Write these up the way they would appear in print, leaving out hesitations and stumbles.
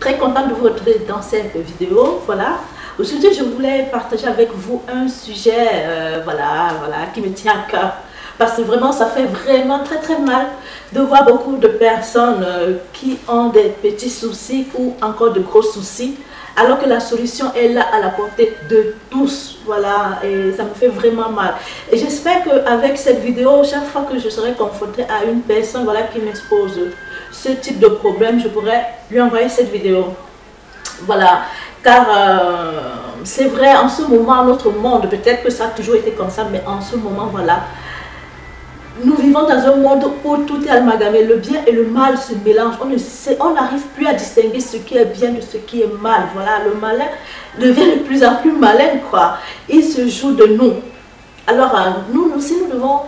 très contente de vous retrouver dans cette vidéo. Voilà. Aujourd'hui, je voulais partager avec vous un sujet qui me tient à cœur. Parce que vraiment, ça fait vraiment très mal de voir beaucoup de personnes qui ont des petits soucis ou encore de gros soucis, alors que la solution est là à la portée de tous. Voilà, et ça me fait vraiment mal. Et j'espère qu'avec cette vidéo, chaque fois que je serai confrontée à une personne qui m'expose ce type de problème, je pourrais lui envoyer cette vidéo. Voilà, car c'est vrai, en ce moment, notre monde, peut-être que ça a toujours été comme ça, mais en ce moment, voilà, nous vivons dans un monde où tout est amalgamé, le bien et le mal se mélangent. On n'arrive plus à distinguer ce qui est bien de ce qui est mal. Voilà, le malin devient de plus en plus malin, quoi. Il se joue de nous. Alors, nous aussi, nous devons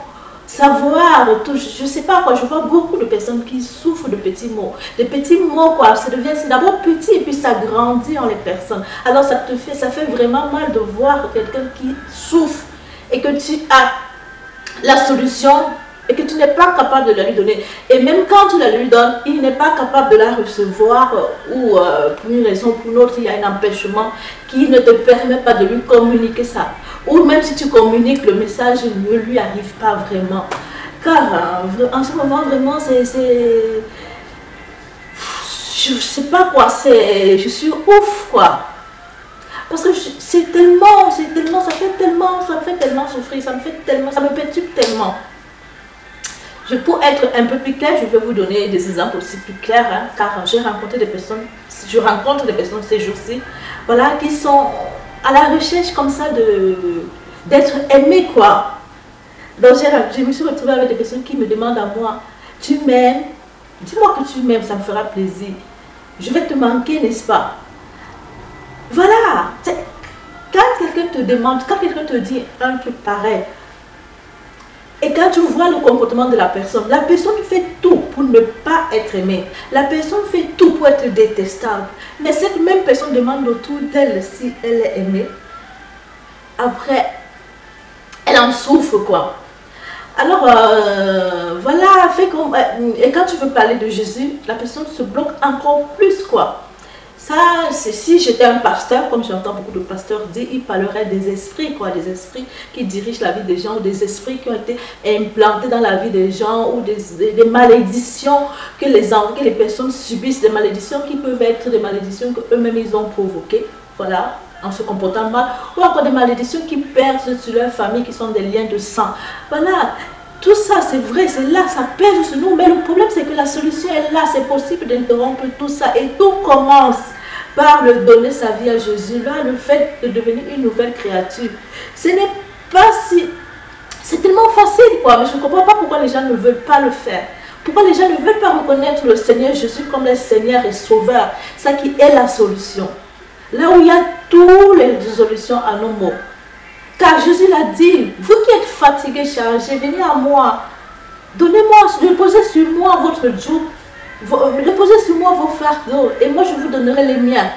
savoir, je sais pas quoi, je vois beaucoup de personnes qui souffrent de petits mots. Des petits mots, quoi, c'est d'abord petit et puis ça grandit en les personnes. Alors, ça fait vraiment mal de voir quelqu'un qui souffre et que tu as la solution et que tu n'es pas capable de la lui donner. Et même quand tu la lui donnes, il n'est pas capable de la recevoir ou pour une raison ou pour une autre, il y a un empêchement qui ne te permet pas de lui communiquer ça. Ou même si tu communiques, le message ne lui arrive pas vraiment. Car en ce moment, vraiment, je sais pas quoi, je suis ouf, quoi. Parce que c'est tellement, ça me fait tellement souffrir, ça me perturbe tellement. Pour être un peu plus clair, je vais vous donner des exemples aussi plus clairs, hein, car je rencontre des personnes ces jours-ci, voilà, qui sont à la recherche comme ça d'être aimées, quoi. Donc je me suis retrouvée avec des personnes qui me demandent à moi, tu m'aimes? Dis-moi que tu m'aimes, ça me fera plaisir. Je vais te manquer, n'est-ce pas? Voilà, quand quelqu'un te demande, quand quelqu'un te dit un truc pareil, et quand tu vois le comportement de la personne fait tout pour ne pas être aimée. La personne fait tout pour être détestable. Mais cette même personne demande autour d'elle si elle est aimée. Après, elle en souffre, quoi. Alors, voilà, et quand tu veux parler de Jésus, la personne se bloque encore plus, quoi. Ça, c'est si j'étais un pasteur, comme j'entends beaucoup de pasteurs dire, il parlerait des esprits, quoi, des esprits qui dirigent la vie des gens, ou des esprits qui ont été implantés dans la vie des gens, ou des malédictions que les personnes subissent, des malédictions qui peuvent être des malédictions qu'eux-mêmes ils ont provoquées, voilà, en se comportant mal, ou encore des malédictions qui percent sur leur famille, qui sont des liens de sang. Voilà. Tout ça, c'est vrai, c'est là, ça pèse sur nous. Mais le problème, c'est que la solution est là. C'est possible d'interrompre tout ça. Et tout commence par le donner sa vie à Jésus. Là, le fait de devenir une nouvelle créature. Ce n'est pas si... C'est tellement facile, quoi. Mais je ne comprends pas pourquoi les gens ne veulent pas le faire. Pourquoi les gens ne veulent pas reconnaître le Seigneur Jésus comme le Seigneur et Sauveur. Ça qui est la solution. Là où il y a toutes les solutions à nos maux. Car Jésus l'a dit, vous qui êtes fatigués, chargés, venez à moi. Donnez-moi, reposez sur moi votre joug, reposez sur moi vos fardeaux, et moi je vous donnerai les miens.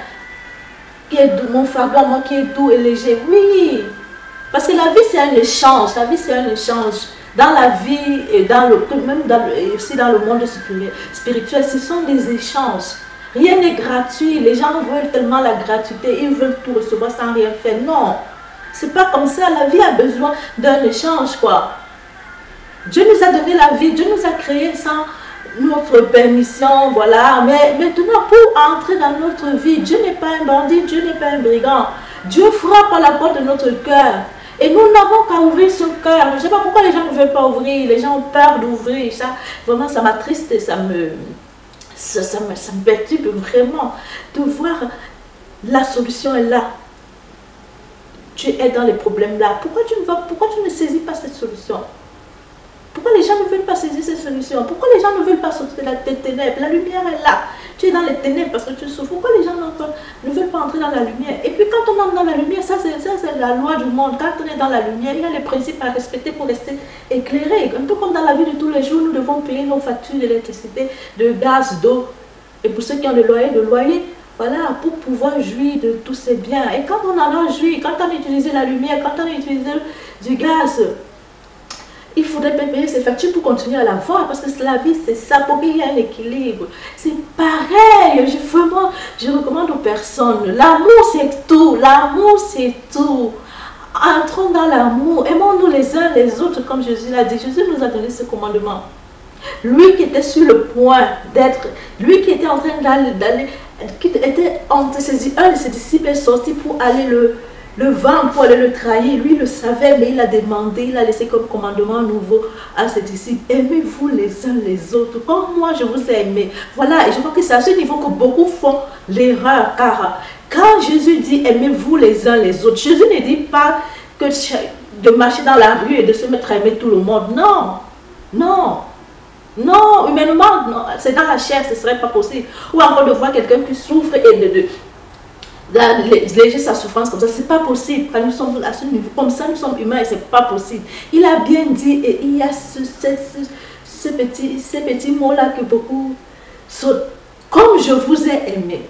Qui est doux, mon fardeau à moi qui est doux et léger. Oui, parce que la vie c'est un échange, la vie c'est un échange. Dans la vie et aussi dans le monde spirituel, ce sont des échanges. Rien n'est gratuit, les gens veulent tellement la gratuité, ils veulent tout recevoir sans rien faire. Non. C'est pas comme ça, la vie a besoin d'un échange, quoi. Dieu nous a donné la vie, Dieu nous a créé sans notre permission, voilà. Mais maintenant, pour entrer dans notre vie, Dieu n'est pas un bandit, Dieu n'est pas un brigand. Dieu frappe à la porte de notre cœur. Et nous n'avons qu'à ouvrir ce cœur. Je ne sais pas pourquoi les gens ne veulent pas ouvrir, les gens ont peur d'ouvrir. Ça, vraiment, ça m'attriste et ça me perturbe vraiment de voir la solution est là. Tu es dans les problèmes là. Pourquoi tu ne saisis pas cette solution? Pourquoi les gens ne veulent pas saisir cette solution? Pourquoi les gens ne veulent pas sortir de tes ténèbres? La lumière est là. Tu es dans les ténèbres parce que tu souffres. Pourquoi les gens ne veulent pas entrer dans la lumière? Et puis quand on entre dans la lumière, ça c'est la loi du monde. Quand on est dans la lumière, il y a les principes à respecter pour rester éclairé. Un peu comme dans la vie de tous les jours, nous devons payer nos factures d'électricité, de gaz, d'eau. Et pour ceux qui ont le loyer. Voilà, pour pouvoir jouir de tous ces biens. Et quand on en a joui, quand on a utilisé la lumière, quand on a utilisé du gaz, il faudrait payer ses factures pour continuer à l'avoir. Parce que la vie, c'est ça, pour qu'il y ait un équilibre. C'est pareil. je recommande aux personnes, l'amour c'est tout, l'amour c'est tout. Entrons dans l'amour, aimons-nous les uns les autres comme Jésus l'a dit. Jésus nous a donné ce commandement. Lui qui était sur le point d'être, lui qui était en train d'aller, qui était entre un de ses disciples est sorti pour aller le vendre, pour aller le trahir. Lui le savait, mais il a demandé, il a laissé comme commandement nouveau à ses disciples: aimez-vous les uns les autres, comme moi je vous ai aimé. Voilà, et je crois que c'est à ce niveau que beaucoup font l'erreur, car quand Jésus dit aimez-vous les uns les autres, Jésus ne dit pas que de marcher dans la rue et de se mettre à aimer tout le monde. Non, non. Non, humainement, c'est dans la chair, ce ne serait pas possible. Ou encore de voir quelqu'un qui souffre et d'alléger sa souffrance comme ça, c'est pas possible. Quand nous sommes à ce niveau, comme ça, nous sommes humains et c'est pas possible. Il a bien dit, et il y a ces petits mots-là que beaucoup sautent. Comme je vous ai aimé.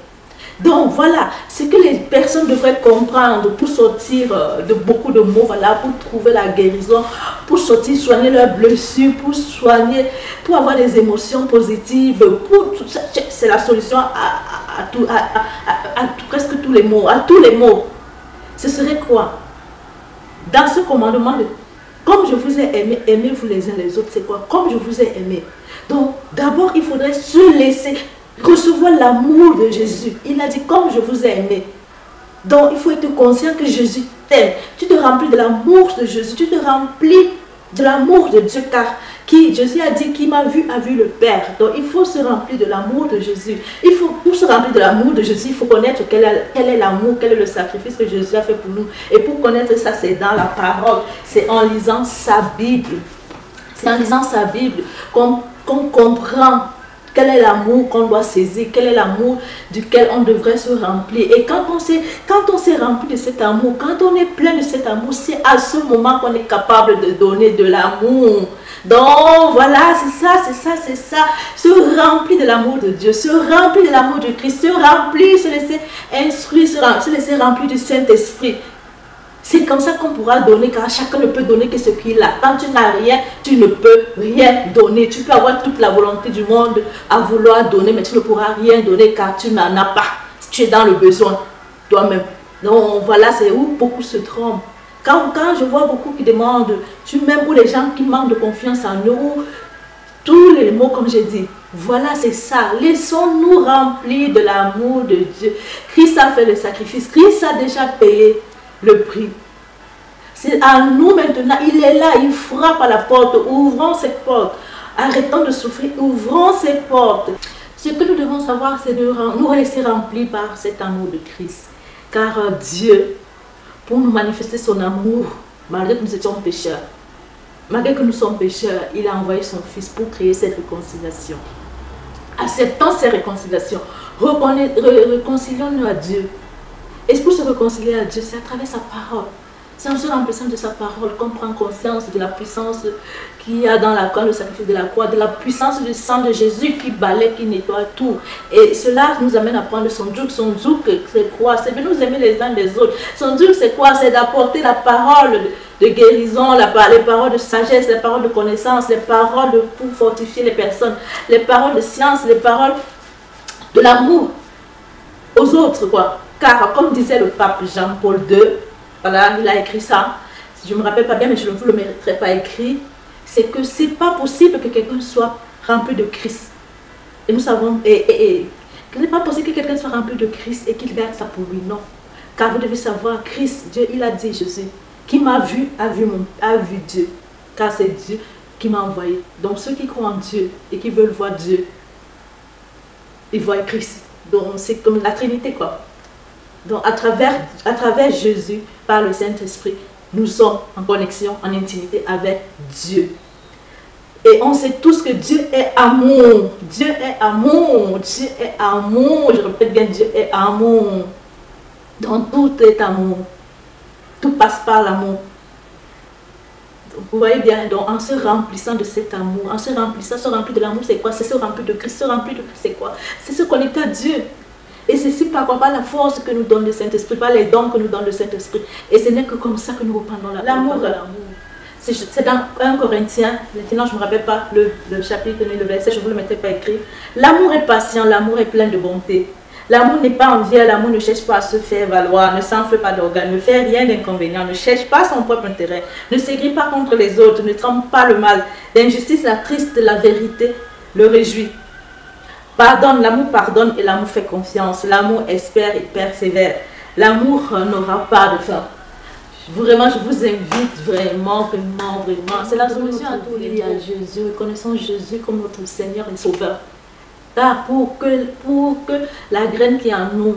Donc voilà, ce que les personnes devraient comprendre pour sortir de beaucoup de mots, voilà, pour trouver la guérison, pour sortir, soigner leurs blessures, pour soigner, pour avoir des émotions positives, c'est la solution à presque tous les mots, à tous les mots. Ce serait quoi? Dans ce commandement de comme je vous ai aimé, aimez-vous les uns les autres, c'est quoi? Comme je vous ai aimé. Donc d'abord, il faudrait se laisser recevoir l'amour de Jésus. Il a dit comme je vous ai aimé. Donc il faut être conscient que Jésus t'aime. Tu te remplis de l'amour de Jésus. Tu te remplis de l'amour de Dieu, car Jésus a dit qui m'a vu a vu le Père. Donc il faut se remplir de l'amour de Jésus. Pour se remplir de l'amour de Jésus, il faut connaître quel est l'amour, quel est le sacrifice que Jésus a fait pour nous. Et pour connaître ça, c'est dans la parole. C'est en lisant sa Bible. C'est en lisant sa Bible qu'on comprend quel est l'amour qu'on doit saisir, quel est l'amour duquel on devrait se remplir. Et quand on s'est rempli de cet amour, quand on est plein de cet amour, c'est à ce moment qu'on est capable de donner de l'amour. Donc voilà, c'est ça. Se remplir de l'amour de Dieu, se remplir de l'amour de Christ, se remplir, se laisser instruire, se laisser remplir du Saint-Esprit. C'est comme ça qu'on pourra donner, car chacun ne peut donner que ce qu'il a. Quand tu n'as rien, tu ne peux rien donner. Tu peux avoir toute la volonté du monde à vouloir donner, mais tu ne pourras rien donner car tu n'en as pas. Tu es dans le besoin toi-même. Donc voilà, c'est où beaucoup se trompent. Quand je vois beaucoup qui demandent, ou les gens qui manquent de confiance en eux, tous les mots comme j'ai dit, voilà, c'est ça. Laissons-nous remplir de l'amour de Dieu. Christ a fait le sacrifice. Christ a déjà payé le prix. C'est à nous maintenant. Il est là, il frappe à la porte. Ouvrons cette porte. Arrêtons de souffrir. Ouvrons ces portes. Ce que nous devons savoir, c'est de nous laisser remplir par cet amour de Christ. Car Dieu, pour nous manifester son amour, malgré que nous étions pécheurs, malgré que nous sommes pécheurs, il a envoyé son Fils pour créer cette réconciliation. Acceptons ces réconciliations. Réconcilions-nous à Dieu. Et pour se réconcilier à Dieu, c'est à travers sa parole. C'est en se remplissant de sa parole qu'on prend conscience de la puissance qu'il y a dans la croix, le sacrifice de la croix, de la puissance du sang de Jésus qui balaie, qui nettoie tout. Et cela nous amène à prendre son joug. Son joug, c'est quoi? C'est de nous aimer les uns les autres. Son joug, c'est quoi? C'est d'apporter la parole de guérison, les paroles de sagesse, les paroles de connaissance, les paroles pour fortifier les personnes, les paroles de science, les paroles de l'amour aux autres, quoi. Car, comme disait le pape Jean-Paul II, voilà, il a écrit ça, je ne me rappelle pas bien, mais je ne vous le mettrai pas écrit, c'est que ce n'est pas possible que quelqu'un soit rempli de Christ. Et nous savons, qu'il n'est pas possible que quelqu'un soit rempli de Christ et qu'il garde ça pour lui, non. Car vous devez savoir, Christ, Dieu, il a dit, Jésus, qui m'a vu, a vu Dieu. Car c'est Dieu qui m'a envoyé. Donc ceux qui croient en Dieu et qui veulent voir Dieu, ils voient Christ. Donc c'est comme la Trinité, quoi. Donc à travers Jésus, par le Saint-Esprit, nous sommes en connexion, en intimité avec Dieu. Et on sait tous que Dieu est amour. Dieu est amour. Dieu est amour. Je répète bien, Dieu est amour. Donc tout est amour. Tout passe par l'amour. Vous voyez bien, donc en se remplissant de cet amour, en se remplir de l'amour, c'est quoi? C'est se remplir de Christ. Se remplir de Christ, c'est quoi? C'est se connecter à Dieu. Et ceci par quoi? Par la force que nous donne le Saint-Esprit, par les dons que nous donne le Saint-Esprit. Et ce n'est que comme ça que nous reprendrons l'amour. C'est dans 1 Corinthiens, maintenant je ne me rappelle pas le chapitre ni le verset, je ne vous le mettais pas écrit. L'amour est patient, l'amour est plein de bonté. L'amour n'est pas envieux, l'amour ne cherche pas à se faire valoir, ne s'enfle pas d'organes, ne fait rien d'inconvénient, ne cherche pas son propre intérêt, ne s'aigrit pas contre les autres, ne tremble pas le mal. L'injustice l'attriste, la vérité le réjouit. Pardonne, l'amour pardonne et l'amour fait confiance. L'amour espère et persévère. L'amour n'aura pas de fin. Vraiment, je vous invite vraiment. C'est la solution à tout. Il y a Jésus. Reconnaissons Jésus comme notre Seigneur et Sauveur. Car pour que la graine qui est en nous,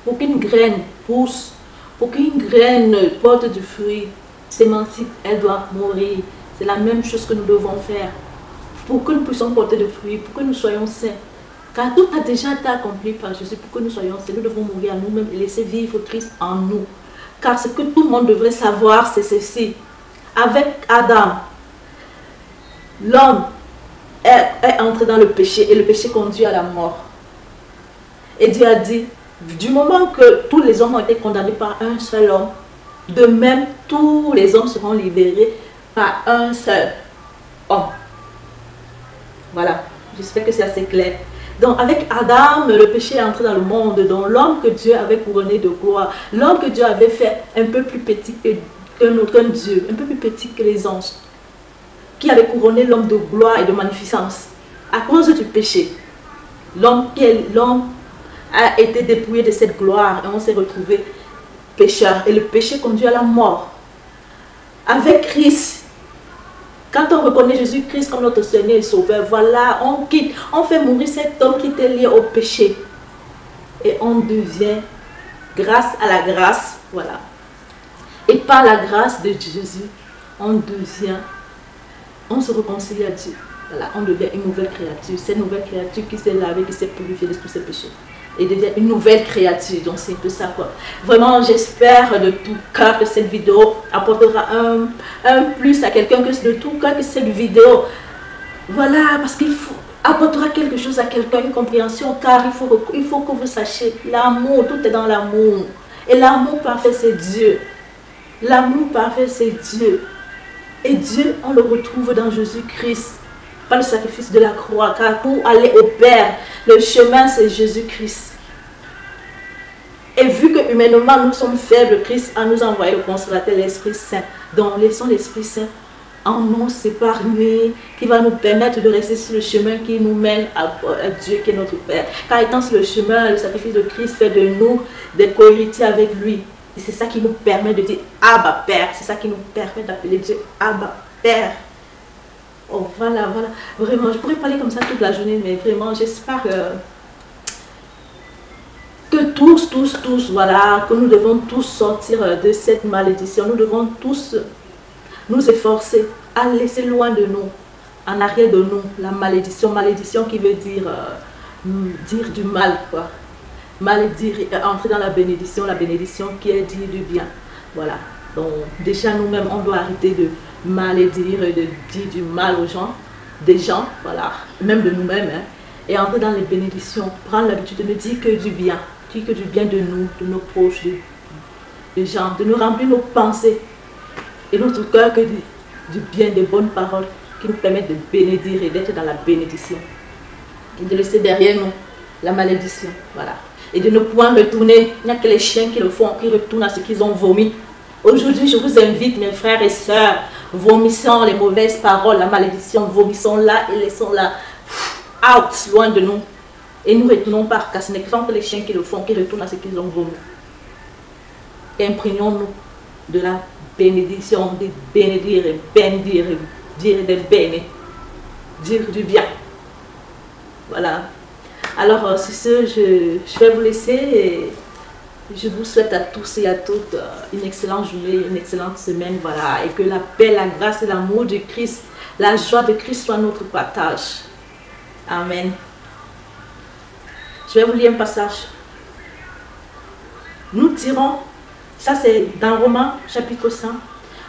pour qu'une graine pousse, pour qu'une graine porte du fruit, s'émancipe, elle doit mourir. C'est la même chose que nous devons faire. Pour que nous puissions porter du fruit, pour que nous soyons saints. Car tout a déjà été accompli par Jésus. Pour que nous soyons saints, nous devons mourir à nous-mêmes et laisser vivre Christ en nous. Car ce que tout le monde devrait savoir, c'est ceci. Avec Adam, l'homme est entré dans le péché et le péché conduit à la mort. Et Dieu a dit, du moment que tous les hommes ont été condamnés par un seul homme, de même tous les hommes seront libérés par un seul homme. Voilà, j'espère que c'est assez clair. Donc avec Adam, le péché est entré dans le monde, donc l'homme que Dieu avait couronné de gloire, l'homme que Dieu avait fait un peu plus petit qu'un Dieu, un peu plus petit que les anges, qui avait couronné l'homme de gloire et de magnificence. À cause du péché, l'homme a été dépouillé de cette gloire et on s'est retrouvé pécheur. Et le péché conduit à la mort. Avec Christ, quand on reconnaît Jésus-Christ comme notre Seigneur et Sauveur, voilà, on fait mourir cet homme qui était lié au péché. Et on devient, grâce à la grâce, voilà. Et par la grâce de Jésus, on se réconcilie à Dieu. Voilà, on devient une nouvelle créature. Cette nouvelle créature qui s'est lavée, qui s'est purifiée de tous ses péchés. Et devient une nouvelle créature. Donc c'est un peu ça quoi. Vraiment, j'espère de tout cœur que cette vidéo apportera un plus à quelqu'un, que de tout cœur que cette vidéo, voilà, parce qu'il faut apportera quelque chose à quelqu'un, une compréhension, car il faut que vous sachiez, l'amour, tout est dans l'amour. Et l'amour parfait, c'est Dieu. L'amour parfait, c'est Dieu. Et Dieu, on le retrouve dans Jésus-Christ, par le sacrifice de la croix, car pour aller au Père, le chemin, c'est Jésus-Christ. Et vu que humainement, nous sommes faibles, Christ a nous envoyé le consolateur, l'Esprit Saint. Donc, laissons l'Esprit Saint en nous s'épargner, qui va nous permettre de rester sur le chemin qui nous mène à Dieu, qui est notre Père. Car étant sur le chemin, le sacrifice de Christ fait de nous des co-héritiers avec lui. Et c'est ça qui nous permet de dire Abba Père. C'est ça qui nous permet d'appeler Dieu Abba Père. Oh, voilà, voilà. Vraiment, je pourrais parler comme ça toute la journée, mais vraiment, j'espère que tous, voilà, que nous devons tous sortir de cette malédiction. Nous devons tous nous efforcer à laisser loin de nous, en arrière de nous, la malédiction. Malédiction qui veut dire dire du mal, quoi. Malédire, entrer dans la bénédiction qui est dire du bien. Voilà. Donc, déjà nous-mêmes, on doit arrêter de malédire, de dire du mal aux gens, des gens, voilà, même de nous-mêmes, hein, et entrer dans les bénédictions, prendre l'habitude de ne dire que du bien, dire que du bien de nous, de nos proches, des gens, de nous remplir nos pensées et notre cœur que du bien, des bonnes paroles qui nous permettent de bénédire et d'être dans la bénédiction. Et de laisser derrière nous la malédiction, voilà. Et de ne point retourner, il n'y a que les chiens qui le font, qui retournent à ce qu'ils ont vomi. Aujourd'hui, je vous invite, mes frères et sœurs, vomissons les mauvaises paroles, la malédiction, vomissons-la et laissons-la out, loin de nous. Et nous retournons pas, car ce n'est que les chiens qui le font, qui retournent à ce qu'ils ont vomi. Imprégnons-nous de la bénédiction, de bénédire et bénir, dire des bénis, dire du bien. Voilà. Alors, sur ce, je vais vous laisser et je vous souhaite à tous et à toutes une excellente journée, une excellente semaine, voilà, et que la paix, la grâce et l'amour de Christ, la joie de Christ soit notre partage. Amen. Je vais vous lire un passage. Nous tirons, ça c'est dans Romains chapitre 5,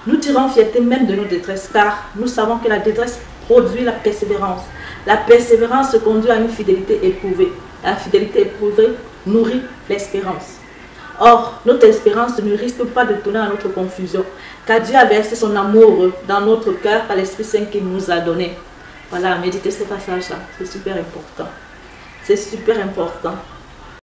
nous tirons fierté même de nos détresses, car nous savons que la détresse produit la persévérance. La persévérance se conduit à une fidélité éprouvée. La fidélité éprouvée nourrit l'espérance. Or, notre espérance ne risque pas de tourner à notre confusion, car Dieu a versé son amour dans notre cœur par l'Esprit Saint qu'il nous a donné. Voilà, méditez ce passage-là, c'est super important. C'est super important.